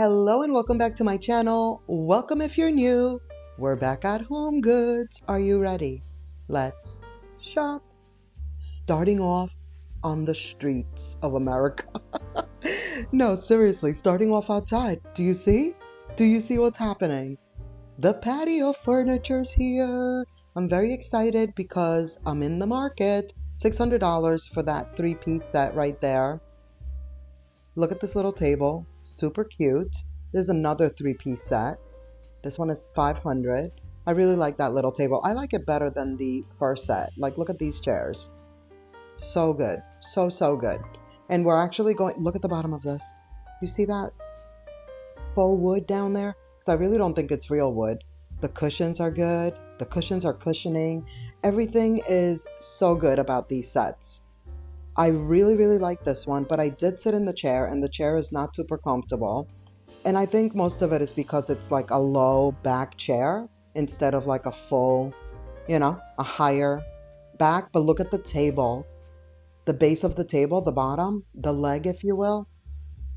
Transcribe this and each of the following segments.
Hello and welcome back to my channel. Welcome if you're new. We're back at HomeGoods. Are you ready? Let's shop. Starting off on the streets of America. No, seriously, starting off outside. Do you see? Do you see what's happening? The patio furniture's here. I'm very excited because I'm in the market. $600 for that three-piece set right there. Look at this little table, super cute. There's another three-piece set. This one is $500. I really like that little table. I like it better than the first set. Like, look at these chairs. So good. So good. And we're actually going, look at the bottom of this. You see that faux wood down there? Because I really don't think it's real wood. The cushions are good. The cushions are cushioning. Everything is so good about these sets. I really like this one, but I did sit in the chair and the chair is not super comfortable. And I think most of it is because it's like a low back chair instead of like a full, a higher back. But look at the table, the base of the table, the bottom, the leg, if you will.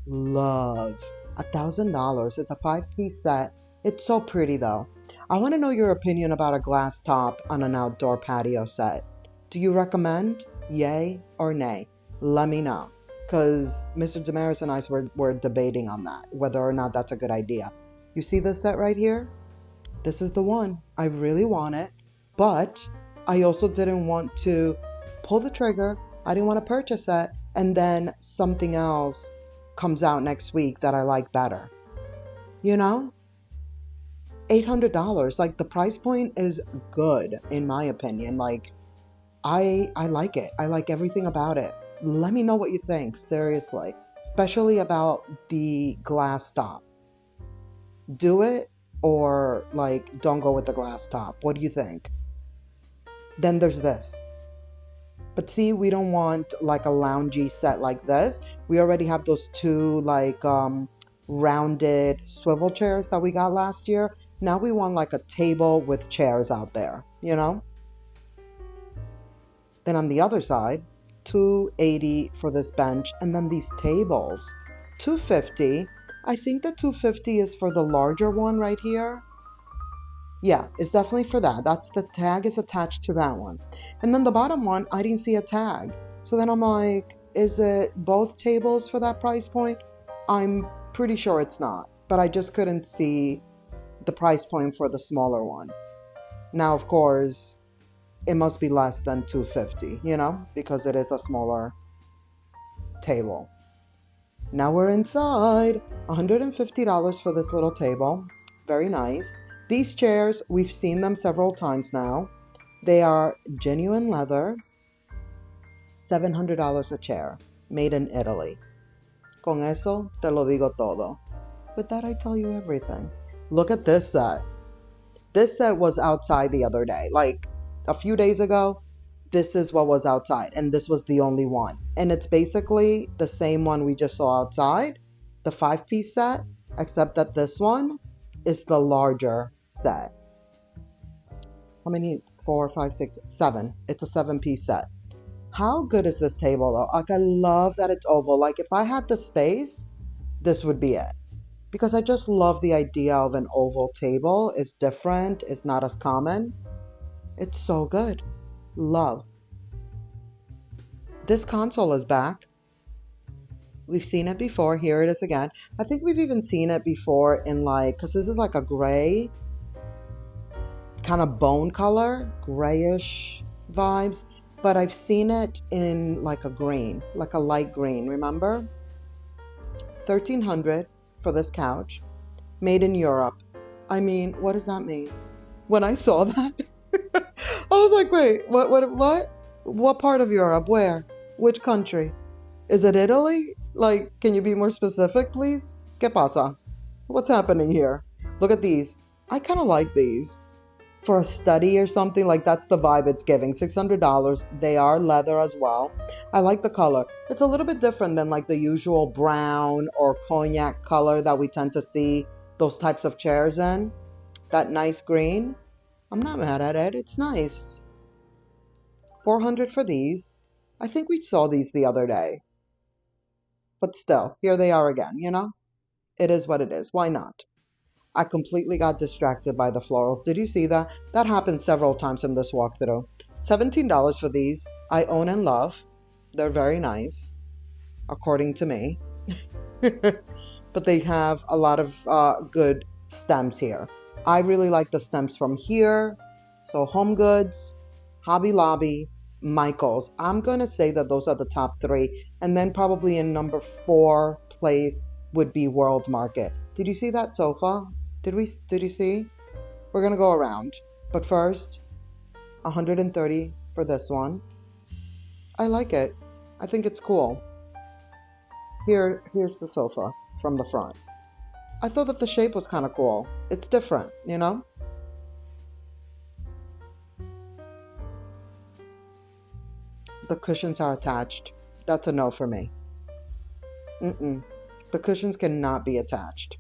Love. $1,000. It's a 5-piece set. It's so pretty though. I want to know your opinion about a glass top on an outdoor patio set. Do you recommend? Yay or nay? Let me know, because Mr. Damaris and I were debating on that, whether or not that's a good idea. You see this set right here? This is the one. I really want it, but I also didn't want to pull the trigger. I didn't want to purchase it, and then something else comes out next week that I like better. $800. Like, the price point is good, in my opinion. Like, I like it. I like everything about it. Let me know what you think, seriously. Especially about the glass top. Do it or like don't go with the glass top. What do you think? Then there's this. But see, we don't want like a loungy set like this. We already have those two like rounded swivel chairs that we got last year. Now we want like a table with chairs out there, Then on the other side, $280 for this bench, and then these tables, $250. I think the $250 is for the larger one right here. Yeah, it's definitely for that. That's the tag is attached to that one. And then the bottom one, I didn't see a tag. So then I'm like, is it both tables for that price point? I'm pretty sure it's not, but I just couldn't see the price point for the smaller one. Now, of course, it must be less than $250, because it is a smaller table. Now we're inside. $150 for this little table. Very nice. These chairs, we've seen them several times now. They are genuine leather. $700 a chair. Made in Italy. Con eso te lo digo todo. With that, I tell you everything. Look at this set. This set was outside the other day. Like, a few days ago, this is what was outside, and this was the only one. And it's basically the same one we just saw outside, the 5-piece set, except that this one is the larger set. How many? 4, 5, 6, 7. It's a 7-piece set. How good is this table though? Like, I love that it's oval. Like, if I had the space, this would be it. Because I just love the idea of an oval table. It's different. It's not as common. It's so good. Love. This console is back. We've seen it before. Here it is again. I think we've even seen it before in like, because this is like a gray, kind of bone color, grayish vibes. But I've seen it in like a green, like a light green, remember? $1,300 for this couch. Made in Europe. I mean, what does that mean? When I saw that, I was like, wait, what? What part of Europe? Where? Which country? Is it Italy? Like, can you be more specific, please? ¿Qué pasa? What's happening here? Look at these. I kind of like these. For a study or something, like that's the vibe it's giving. $600. They are leather as well. I like the color. It's a little bit different than like the usual brown or cognac color that we tend to see those types of chairs in. That nice green. I'm not mad at it. It's nice. $400 for these. I think we saw these the other day. But still, here they are again, It is what it is. Why not? I completely got distracted by the florals. Did you see that? That happened several times in this walkthrough. $17 for these. I own and love. They're very nice, according to me. But they have a lot of good stems here. I really like the stems from here. So HomeGoods, Hobby Lobby, Michaels. I'm going to say that those are the top three. And then probably in number 4 place would be World Market. Did you see that sofa? Did you see? We're going to go around. But first, $130 for this one. I like it. I think it's cool. Here's the sofa from the front. I thought that the shape was kind of cool. It's different, you know? The cushions are attached. That's a no for me. The cushions cannot be attached.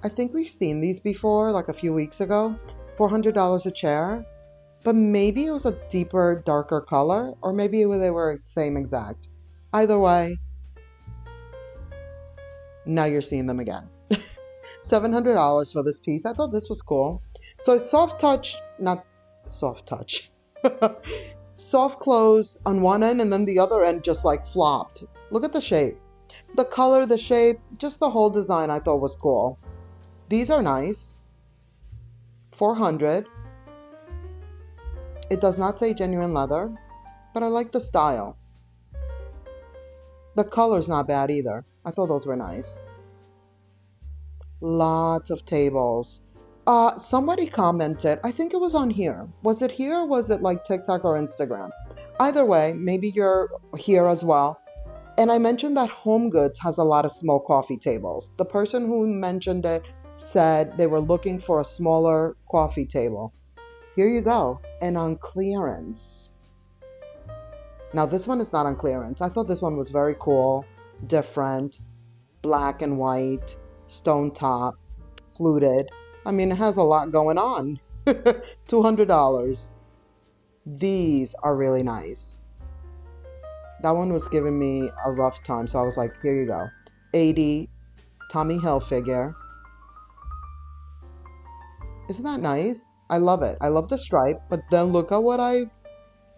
I think we've seen these before, like a few weeks ago. $400 a chair. But maybe it was a deeper, darker color, or maybe they were same exact. Either way, now you're seeing them again. $700 for this piece. I thought this was cool. So it's soft touch, not soft touch. Soft close on one end, and then the other end just like flopped. Look at the shape. The color, the shape, just the whole design I thought was cool. These are nice. $400. It does not say genuine leather, but I like the style. The color's not bad either. I thought those were nice. Lots of tables. Somebody commented, I think it was on here. Was it here or was it like TikTok or Instagram? Either way, maybe you're here as well. And I mentioned that HomeGoods has a lot of small coffee tables. The person who mentioned it said they were looking for a smaller coffee table. Here you go. And on clearance. Now this one is not on clearance. I thought this one was very cool, different, black and white, stone top, fluted. I mean, it has a lot going on. $200. These are really nice. That one was giving me a rough time, so I was like, here you go. $80, Tommy Hilfiger. Isn't that nice? I love it. I love the stripe, but then look at what I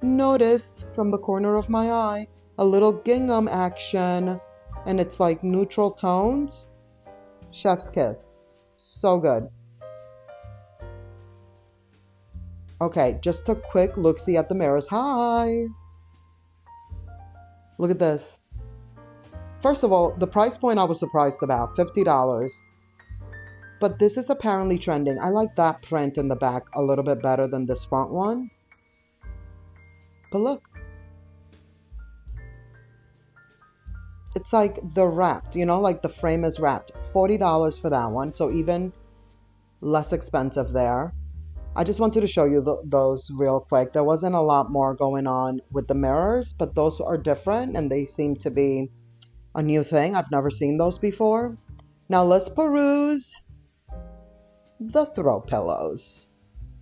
noticed from the corner of my eye. A little gingham action, and it's like neutral tones. Chef's kiss. So good. Okay, just a quick look-see at the mirrors. Hi! Look at this. First of all, the price point I was surprised about, $50. But this is apparently trending. I like that print in the back a little bit better than this front one. But look. It's like they're wrapped, you know, like the frame is wrapped. $40 for that one, so even less expensive there. I just wanted to show you those real quick. There wasn't a lot more going on with the mirrors, but those are different and they seem to be a new thing. I've never seen those before. Now let's peruse the throw pillows.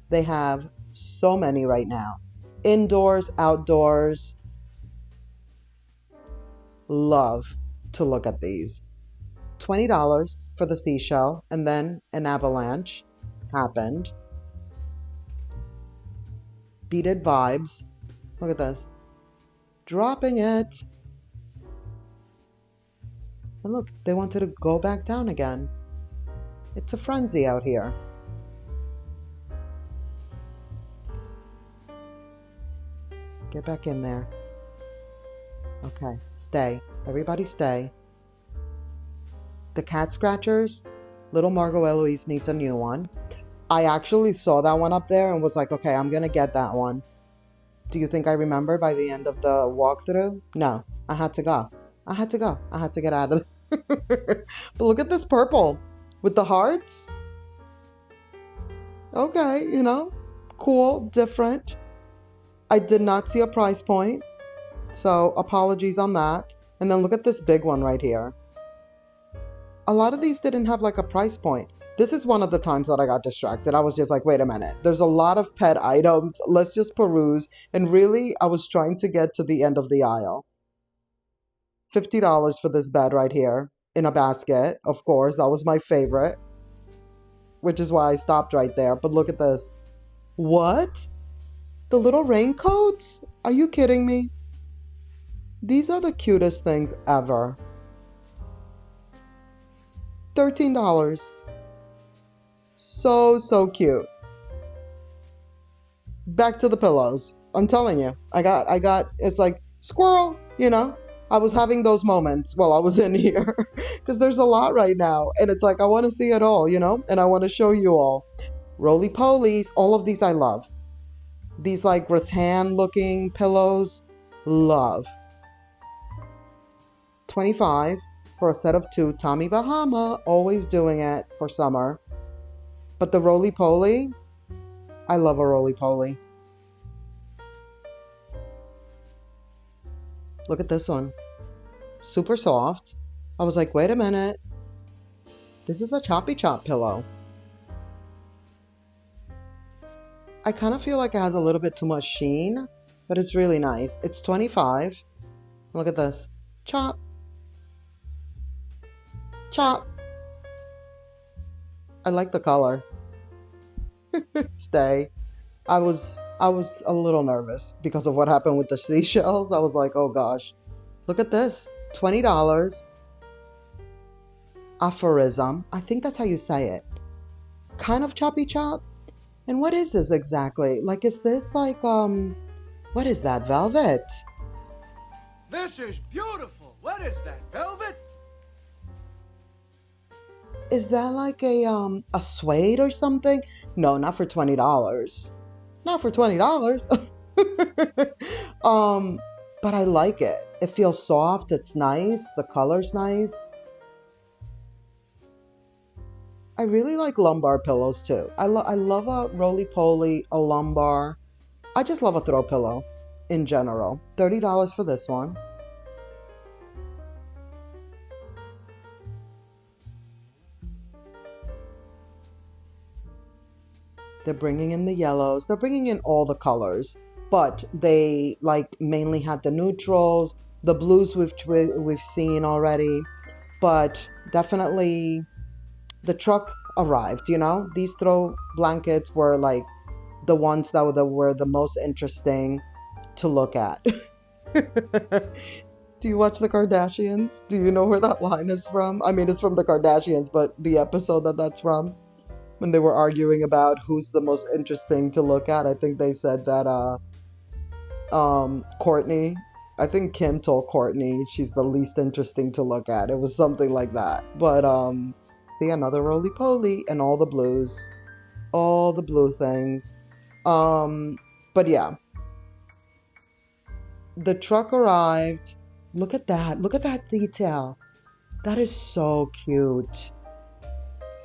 They have so many right now. Indoors, outdoors. Love to look at these. $20 for the seashell, and then an avalanche happened. Beaded vibes. Look at this. Dropping it. And look, they wanted to go back down again. It's a frenzy out here. Get back in there. Okay, stay. Everybody stay. The cat scratchers. Little Margot Eloise needs a new one. I actually saw that one up there and was like, okay, I'm going to get that one. Do you think I remember by the end of the walkthrough? No, I had to go. I had to get out of there. But look at this purple with the hearts. Okay, you know, cool, different. I did not see a price point, so apologies on that. And then look at this big one right here. A lot of these didn't have like a price point. This is one of the times that I got distracted. I was just like, wait a minute. There's a lot of pet items. Let's just peruse. And really, I was trying to get to the end of the aisle. $50 for this bed right here in a basket. Of course, that was my favorite, which is why I stopped right there. But look at this. What? The little raincoats? Are you kidding me? These are the cutest things ever. $13. So cute. Back to the pillows. I'm telling you, I got, it's like squirrel, you know? I was having those moments while I was in here because there's a lot right now. And it's like, I want to see it all, you know? And I want to show you all. Roly-polies, all of these I love. These like rattan looking pillows, love. $25 for a set of 2. Tommy Bahama, always doing it for summer. But the roly-poly, I love a roly-poly. Look at this one. Super soft. I was like, wait a minute. This is a choppy chop pillow. I kind of feel like it has a little bit too much sheen, but it's really nice. It's $25. Look at this. Chop. Chop. I like the color. Stay. I was a little nervous because of what happened with the seashells. I was like, oh gosh. Look at this. $20. Aphorism. I think that's how you say it. Kind of choppy chop. And what is this exactly? Like, is this like, what is that, velvet? This is beautiful. What is that, velvet? Is that like a suede or something? No, not for $20. Not for $20. But I like it. It feels soft. It's nice. The color's nice. I really like lumbar pillows too. I love a roly-poly, a lumbar. I just love a throw pillow in general. $30 for this one. They're bringing in the yellows. They're bringing in all the colors, but they like mainly had the neutrals, the blues we've seen already, but definitely the truck arrived, you know? These throw blankets were like the ones that were the most interesting to look at. Do you watch the Kardashians? Do you know where that line is from? I mean, it's from the Kardashians, but the episode that's from, when they were arguing about who's the most interesting to look at, I think they said that Courtney, I think Kim told Courtney she's the least interesting to look at. It was something like that. But see, another roly-poly and all the blues. All the blue things. But yeah. The truck arrived. Look at that. Look at that detail. That is so cute.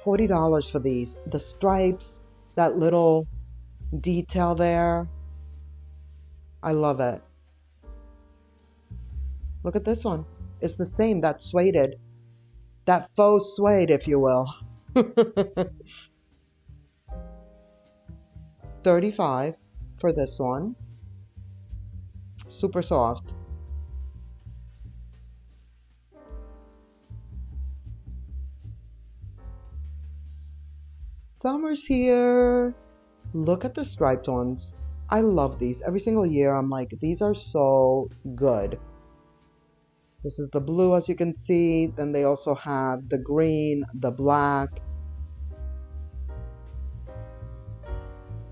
$40 for these. The stripes, that little detail there. I love it. Look at this one. It's the same, that suede. That faux suede, if you will. $35 for this one. Super soft. Summer's here. Look at the striped ones. I love these. Every single year I'm like, these are so good. This is the blue, as you can see. Then they also have the green, the black.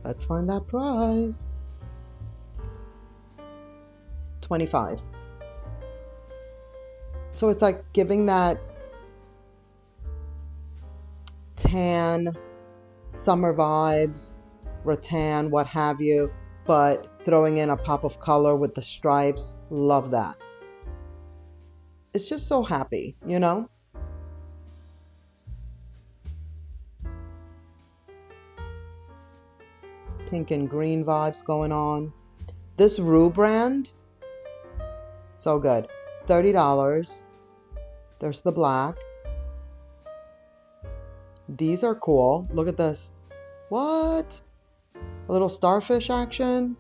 Let's find that price. $25. So it's like giving that tan, summer vibes, rattan, what have you, but throwing in a pop of color with the stripes. Love that. It's just so happy, you know? Pink and green vibes going on. This Rue brand, so good. $30. There's the black. These are cool. Look at this. What? A little starfish action.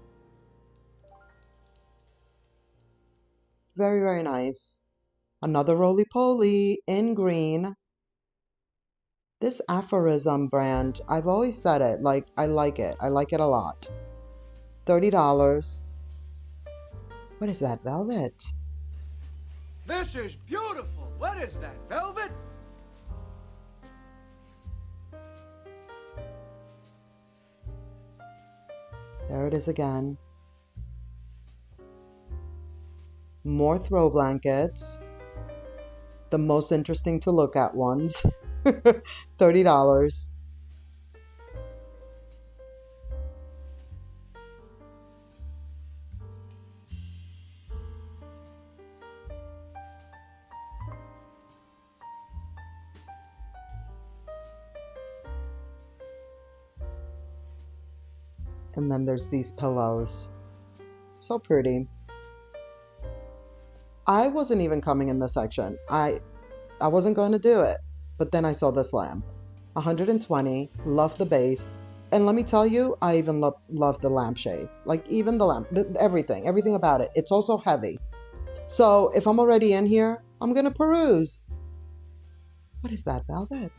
Very, very nice. Another roly-poly in green. This aphorism brand, I've always said it, like, I like it. I like it a lot. $30. What is that, velvet? This is beautiful. What is that, velvet? There it is again. More throw blankets. The most interesting to look at ones. $30. And then there's these pillows. So pretty. I wasn't even coming in this section. I wasn't going to do it. But then I saw this lamp. 120. Love the base. And let me tell you, I even love the lampshade. Like even the lamp, everything about it. It's also heavy. So if I'm already in here, I'm going to peruse. What is that, velvet?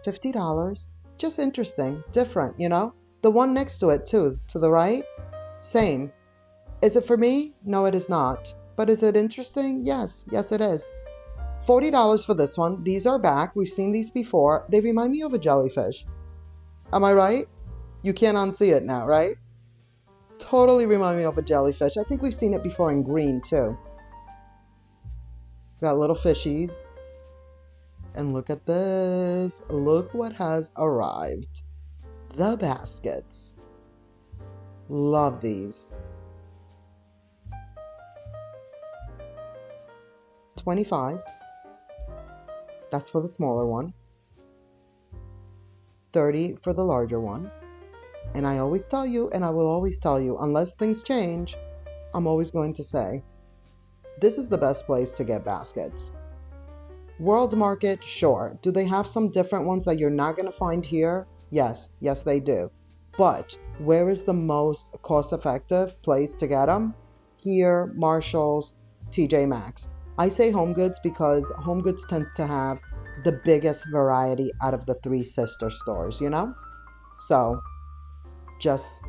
$50. Just interesting, different, you know? The one next to it too, to the right, same. Is it for me? No, it is not. But is it interesting? Yes, yes it is. $40 for this one. These are back. We've seen these before. They remind me of a jellyfish. Am I right? You can't unsee it now, right? Totally remind me of a jellyfish. I think we've seen it before in green too. Got little fishies. And look at this. Look what has arrived. The baskets. Love these. $25. That's for the smaller one. $30 for the larger one. And I always tell you, and I will always tell you, unless things change, I'm always going to say, this is the best place to get baskets. World Market, sure. Do they have some different ones that you're not going to find here? Yes, yes they do. But where is the most cost-effective place to get them? Here, Marshall's, TJ Maxx. I say HomeGoods because HomeGoods tends to have the biggest variety out of the three sister stores, you know? So, just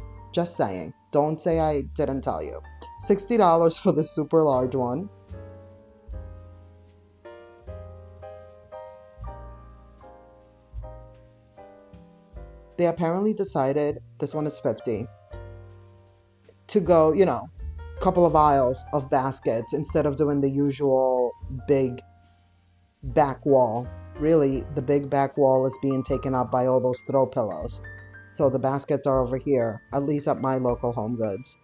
saying. Don't say I didn't tell you. $60 for the super large one. They apparently decided, this one is $50, to go, you know, couple of aisles of baskets instead of doing the usual big back wall. Really, the big back wall is being taken up by all those throw pillows. So the baskets are over here, at least at my local HomeGoods.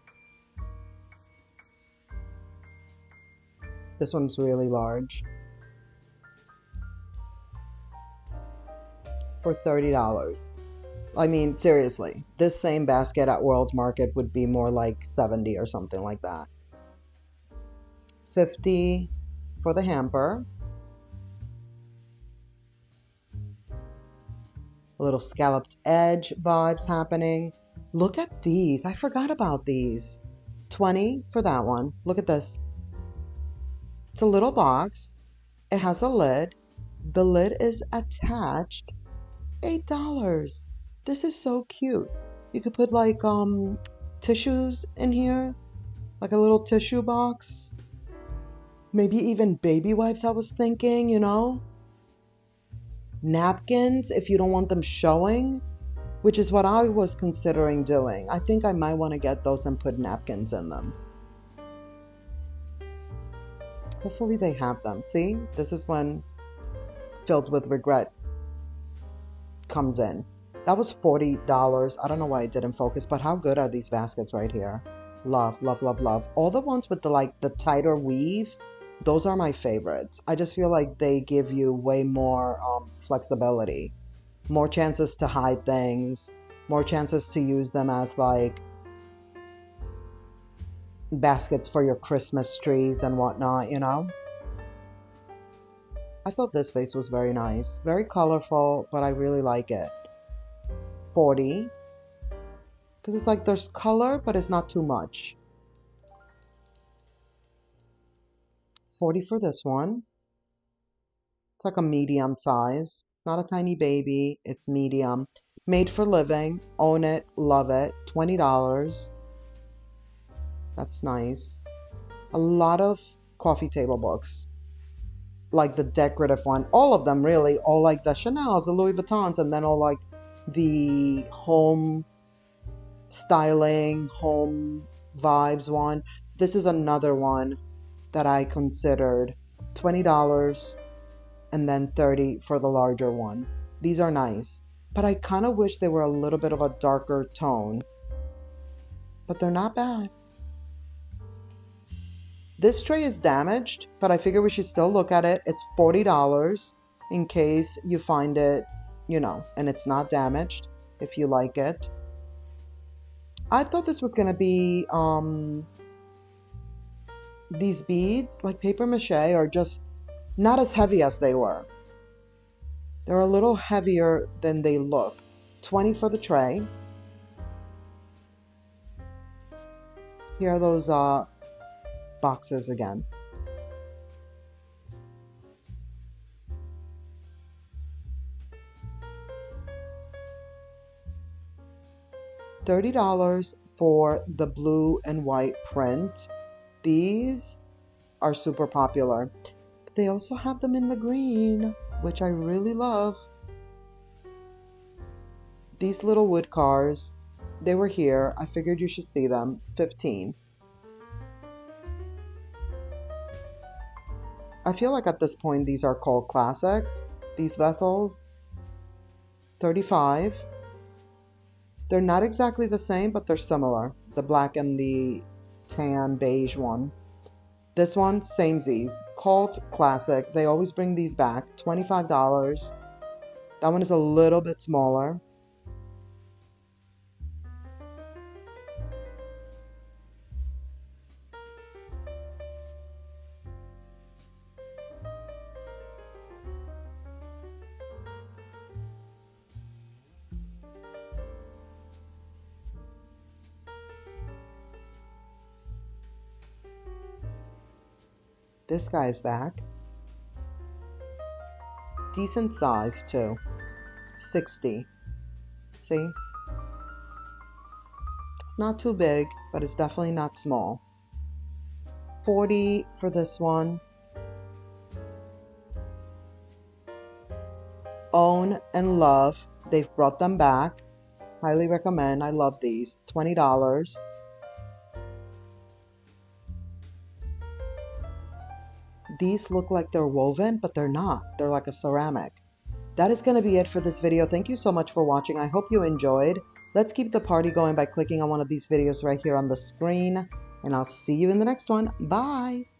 This one's really large. For $30. I mean, seriously, this same basket at World Market would be more like $70 or something like that. $50 for the hamper. A little scalloped edge vibes happening. Look at these. I forgot about these. $20 for that one. Look at this. It's a little box. It has a lid. The lid is attached. $8. This is so cute. You could put like tissues in here, like a little tissue box. Maybe even baby wipes, I was thinking, you know. Napkins, if you don't want them showing, which is what I was considering doing. I think I might want to get those and put napkins in them. Hopefully they have them. See, this is when filled with regret comes in. That was $40. I don't know why it didn't focus, but how good are these baskets right here? Love, love, love, love. All the ones with the tighter weave, those are my favorites. I just feel like they give you way more flexibility, more chances to hide things, more chances to use them as like baskets for your Christmas trees and whatnot, you know? I thought this vase was very nice, very colorful, but I really like it. $40, because it's like there's color, but it's not too much. $40 for this one. It's like a medium size. It's not a tiny baby. It's medium. Made for living. Own it. Love it. $20. That's nice. A lot of coffee table books. Like the decorative one. All of them really. All like the Chanel's, the Louis Vuittons, and then all like the home styling, home vibes one. This is another one that I considered. $20 and then $30 for the larger one. These are nice, but I kind of wish they were a little bit of a darker tone, but they're not bad. This tray is damaged, but I figure we should still look at it. It's $40 in case you find it, you know, and it's not damaged, if you like it. I thought this was going to be, these beads, like paper mache, are just not as heavy as they were. They're a little heavier than they look. $20 for the tray. Here are those boxes again. $30 for the blue and white print. These are super popular. But they also have them in the green, which I really love. These little wood cars, they were here. I figured you should see them. $15. I feel like at this point these are called classics. These vessels. $35. They're not exactly the same, but they're similar. The black and the tan beige one. This one, samesies. Cult classic. They always bring these back. $25. That one is a little bit smaller. This guy's back. Decent size too. $60. See? It's not too big, but it's definitely not small. $40 for this one. Own and love. They've brought them back. Highly recommend. I love these. $20. These look like they're woven, but they're not. They're like a ceramic. That is going to be it for this video. Thank you so much for watching. I hope you enjoyed. Let's keep the party going by clicking on one of these videos right here on the screen. And I'll see you in the next one. Bye.